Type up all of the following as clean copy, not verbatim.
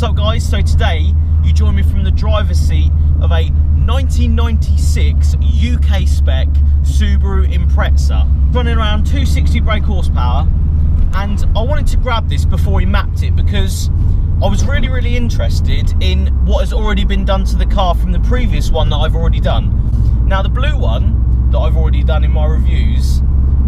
What's up guys? So today you join me from the driver's seat of a 1996 UK spec Subaru Impreza running around 260 brake horsepower, and I wanted to grab this before we mapped it because I was really interested in what has already been done to the car from the previous one that I've already done. Now the blue one that I've already done in my reviews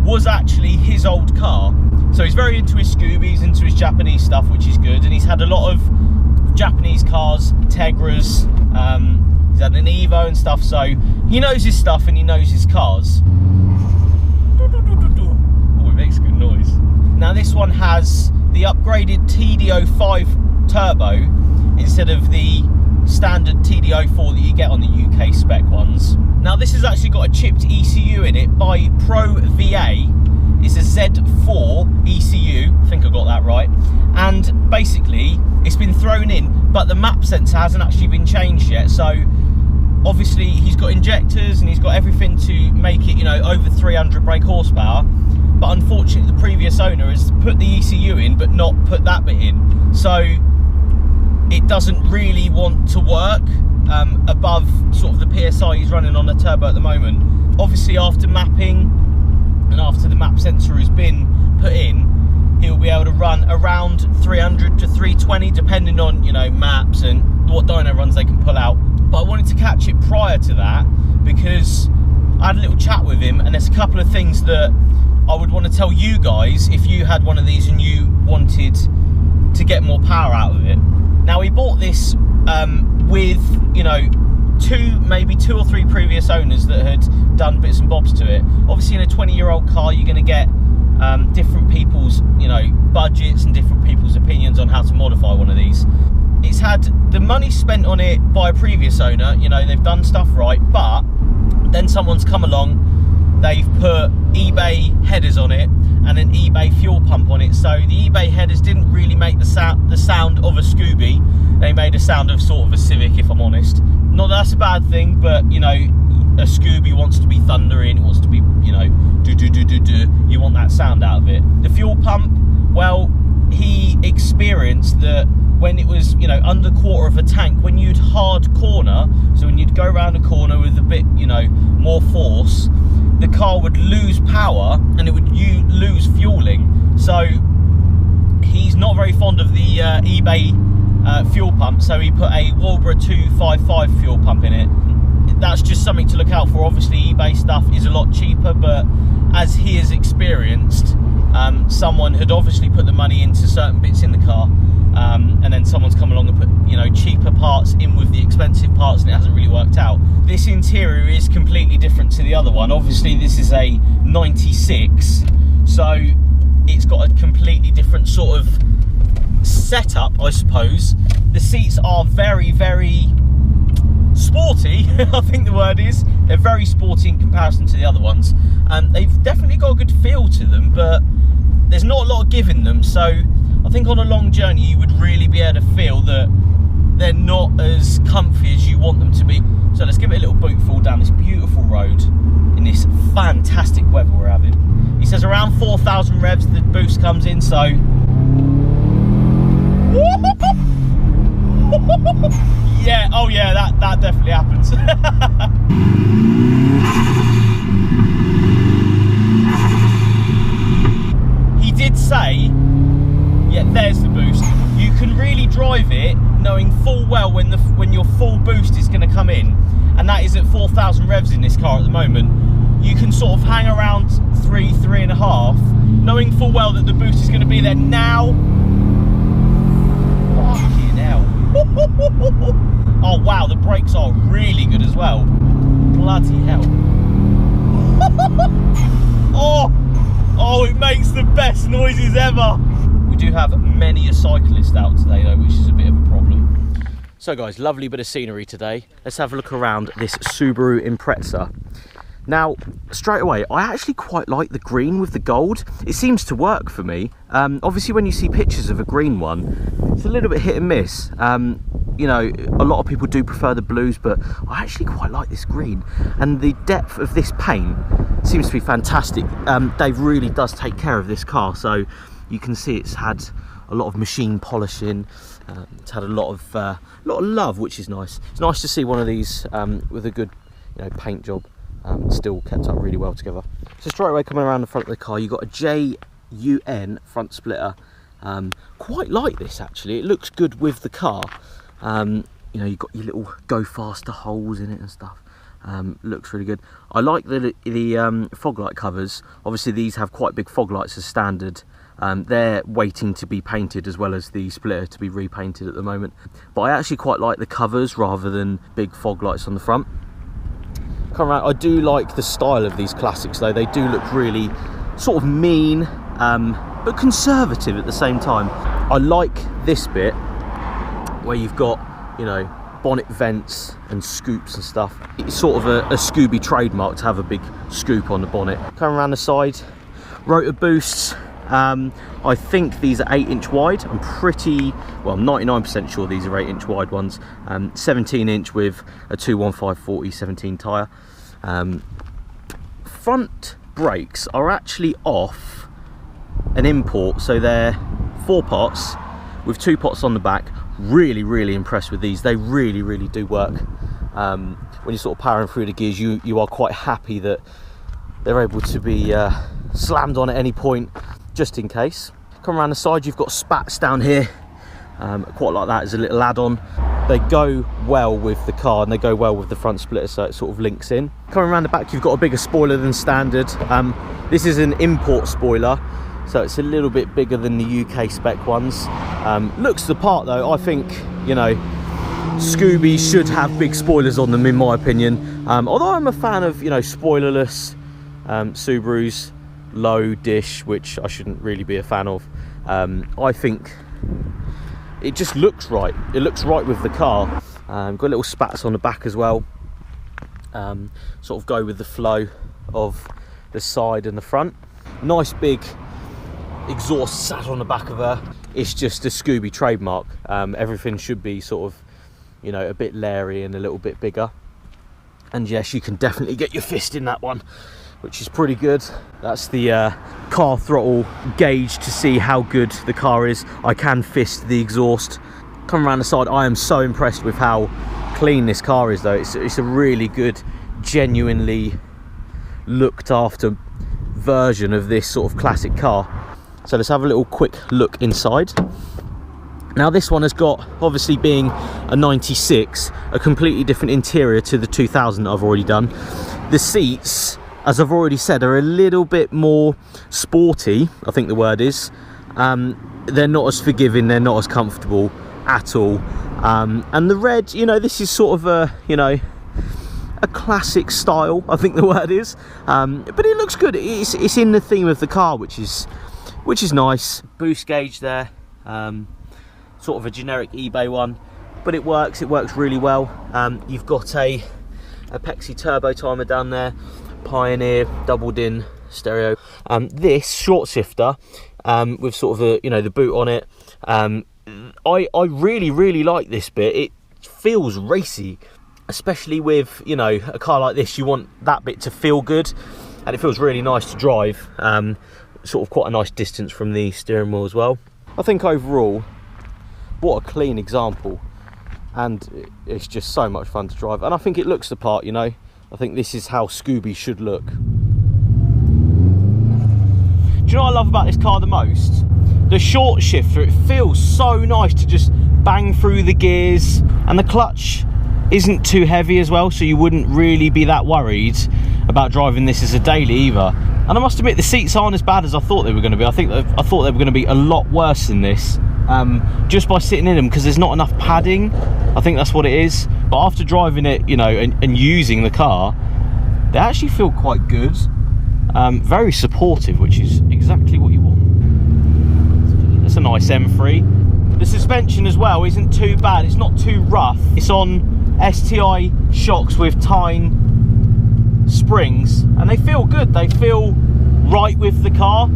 was actually his old car. So he's very into his Scoobies, into his Japanese stuff, which is good, and he's had a lot of Japanese cars, Tegras, he's had an Evo and stuff, so he knows his stuff and he knows his cars. Oh, it makes good noise. Now this one has the upgraded TD05 Turbo instead of the standard TD04 that you get on the UK spec ones. Now this has actually got a chipped ECU in it by PROva. It's a Z4 ECU, I think I got that right, and basically it's been thrown in, but the map sensor hasn't actually been changed yet. So obviously he's got injectors and he's got everything to make it, you know, over 300 brake horsepower, but unfortunately the previous owner has put the ECU in but not put that bit in, so it doesn't really want to work above sort of the PSI he's running on the turbo at the moment. Obviously after mapping and after the map sensor has been put in, he'll be able to run around 300 to 320 depending on, you know, maps and what dyno runs they can pull out. But I wanted to catch it prior to that because I had a little chat with him, and there's a couple of things that I would want to tell you guys if you had one of these and you wanted to get more power out of it. Now he bought this with, you know, maybe two or three previous owners that had done bits and bobs to it. Obviously in a 20-year-old car you're going to get different people's, you know, budgets and different people's opinions on how to modify one of these. It's had the money spent on it by a previous owner, you know, they've done stuff right, but then someone's come along, they've put eBay headers on it and an eBay fuel pump on it. So the eBay headers didn't really make the sound of a Scooby. They made a sound of sort of a Civic, if I'm honest. Not that that's a bad thing, but you know, a Scooby wants to be thundering, it wants to be, you know, do. You want that sound out of it. The fuel pump, well, he experienced that when it was, you know, under quarter of a tank, when you'd hard corner, so when you'd go around a corner with a bit, you know, more force, the car would lose power and it would lose fueling. So he's not very fond of the eBay fuel pump, so he put a Walbro 255 fuel pump in it. That's just something to look out for. Obviously eBay stuff is a lot cheaper, but as he has experienced, someone had obviously put the money into certain bits in the car, and then someone's come along and put, you know, cheaper parts in with the expensive parts, and it hasn't really worked out. This interior is completely different to the other one. Obviously this is a 96, so it's got a completely different sort of setup, I suppose. The seats are very sporty, I think the word is. They're very sporty in comparison to the other ones. They've definitely got a good feel to them, but there's not a lot of give in them, so I think on a long journey you would really be able to feel that they're not as comfy as you want them to be. So let's give it a little bootful down this beautiful road in this fantastic weather we're having. He says around 4,000 revs the boost comes in, so yeah, oh yeah, that definitely happens. He did say, yeah, there's the boost. You can really drive it knowing full well when your full boost is going to come in, and that is at 4,000 revs in this car at the moment. You can sort of hang around 3.5, knowing full well that the boost is going to be there now. Fucking hell. Oh wow, the brakes are really good as well. Bloody hell. Oh, it makes the best noises ever. We do have many a cyclist out today though, which is a bit of a problem. So guys, lovely bit of scenery today. Let's have a look around this Subaru Impreza. Now, straight away, I actually quite like the green with the gold. It seems to work for me. Obviously, when you see pictures of a green one, it's a little bit hit and miss. You know, a lot of people do prefer the blues, but I actually quite like this green. And the depth of this paint seems to be fantastic. Dave really does take care of this car, so you can see it's had a lot of machine polishing. It's had a lot of love, which is nice. It's nice to see one of these with a good, you know, paint job, still kept up really well together. So straight away coming around the front of the car, you've got a JUN Front Splitter. Quite like this actually. It looks good with the car. You know, you've got your little go faster holes in it and stuff. Looks really good. I like the fog light covers. Obviously these have quite big fog lights as standard. They're waiting to be painted as well as the splitter to be repainted at the moment. But I actually quite like the covers rather than big fog lights on the front. Come around, I do like the style of these classics though. They do look really sort of mean, but conservative at the same time. I like this bit where you've got, you know, bonnet vents and scoops and stuff. It's sort of a Scooby trademark to have a big scoop on the bonnet. Coming around the side, Rota Boosts. I think these are 8-inch wide. I'm pretty, well, I'm 99% sure these are 8-inch wide ones. 17-inch with a 215/40 17 tyre. Front brakes are actually off an import, so they're 4 pots with 2 pots on the back. Really impressed with these. They really do work. When you're sort of powering through the gears, you are quite happy that they're able to be slammed on at any point, just in case. Come around the side, you've got Spats down here. Quite like that as a little add-on. They go well with the car and they go well with the front splitter, so it sort of links in. Coming around the back, you've got a bigger spoiler than standard. This is an import spoiler, so it's a little bit bigger than the UK spec ones. Looks the part though. I think, you know, Scooby should have big spoilers on them in my opinion. Although I'm a fan of, you know, spoilerless Subarus, low dish, which I shouldn't really be a fan of. I think it just looks right. It looks right with the car. Got little spats on the back as well. Sort of go with the flow of the side and the front. Nice big exhaust sat on the back of her. It's just a Scooby trademark. Everything should be sort of, you know, a bit leery and a little bit bigger. And yes, you can definitely get your fist in that one, which is pretty good. That's the car throttle gauge to see how good the car is. I can fist the exhaust. Come around the side, I am so impressed with how clean this car is though. It's a really good, genuinely looked after version of this sort of classic car. So let's have a little quick look inside. Now this one has got, obviously being a 96, a completely different interior to the 2000 that I've already done. The seats, as I've already said, are a little bit more sporty, I think the word is. They're not as forgiving, they're not as comfortable at all. And the red, you know, this is sort of a, you know, a classic style, I think the word is. But it looks good. It's in the theme of the car, which is nice. Boost gauge there, sort of a generic eBay one, but it works really well. You've got a Pexi turbo timer down there, Pioneer doubled in stereo. This short shifter with sort of you know, the boot on it. I really like this bit. It feels racy, especially with, you know, a car like this. You want that bit to feel good, and it feels really nice to drive. Sort of quite a nice distance from the steering wheel as well. I think overall, what a clean example, and it's just so much fun to drive, and I think it looks the part, you know. I think this is how Scooby should look. Do you know what I love about this car the most? The short shifter. It feels so nice to just bang through the gears, and the clutch isn't too heavy as well, so you wouldn't really be that worried about driving this as a daily either. And I must admit, the seats aren't as bad as I thought they were going to be. I thought they were going to be a lot worse than this, just by sitting in them, because there's not enough padding. I think that's what it is. But after driving it, you know, and using the car, they actually feel quite good. Very supportive, which is exactly what you want. It's a nice M3. The suspension as well isn't too bad. It's not too rough. It's on STI shocks with Tein springs, and they feel good. They feel right with the car.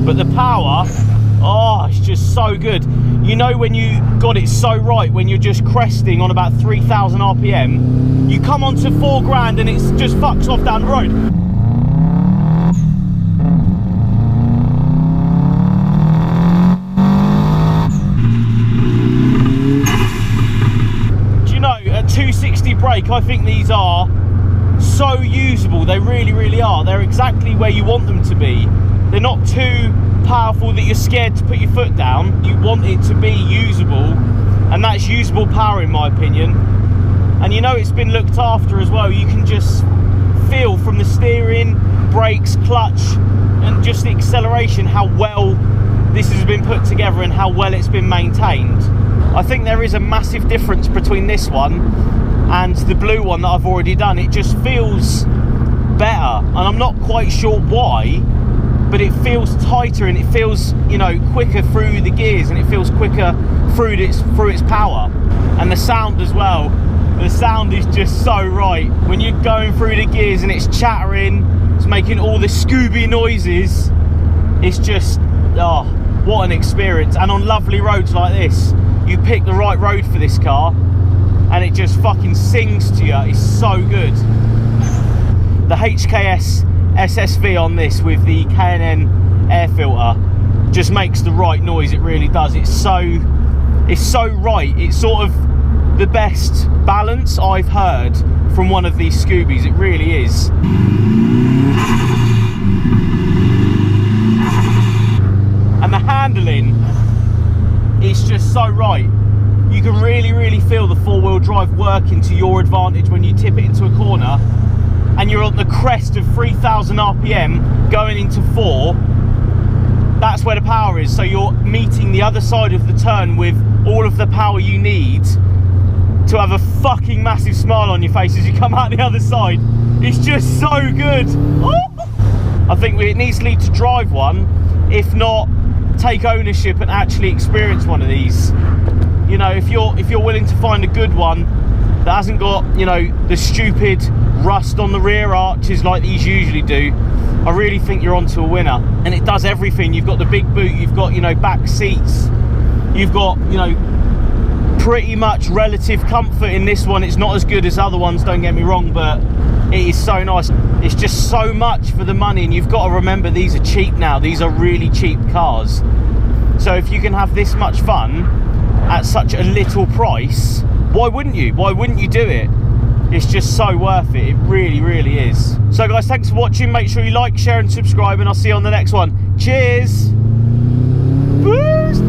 But the power, oh, it's just so good. You know, when you got it so right, when you're just cresting on about 3,000 RPM, you come onto 4 grand and it just fucks off down the road. 60 brake, I think these are so usable. They really, really are. They're exactly where you want them to be. They're not too powerful that you're scared to put your foot down. You want it to be usable, and that's usable power in my opinion. And you know it's been looked after as well. You can just feel from the steering, brakes, clutch, and just the acceleration how well this has been put together and how well it's been maintained. I think there is a massive difference between this one and the blue one that I've already done. It just feels better, and I'm not quite sure why, but it feels tighter and it feels, you know, quicker through the gears, and it feels quicker through its power. And the sound as well, the sound is just so right. When you're going through the gears and it's chattering, it's making all the Scooby noises, it's just, oh, what an experience. And on lovely roads like this, you pick the right road for this car and it just fucking sings to you. It's so good. The HKS SSV on this with the K&N air filter just makes the right noise. It really does. It's so right. It's sort of the best balance I've heard from one of these Scoobies. It really is. And the handling is just so right. You can really, really feel the four-wheel drive working to your advantage when you tip it into a corner and you're on the crest of 3,000 RPM going into 4. That's where the power is. So you're meeting the other side of the turn with all of the power you need to have a fucking massive smile on your face as you come out the other side. It's just so good. I think it needs Lee to drive one, if not take ownership and actually experience one of these. You know, if you're willing to find a good one that hasn't got, you know, the stupid rust on the rear arches like these usually do, I really think you're onto a winner. And it does everything. You've got the big boot, you've got, you know, back seats, you've got, you know, pretty much relative comfort in this one. It's not as good as other ones, don't get me wrong, but it is so nice. It's just so much for the money, and you've got to remember these are cheap now. These are really cheap cars. So if you can have this much fun at such a little price, why wouldn't you? Why wouldn't you do it? It's just so worth it. It really, really is. So guys, thanks for watching. Make sure you like, share and subscribe, and I'll see you on the next one. Cheers. Boost.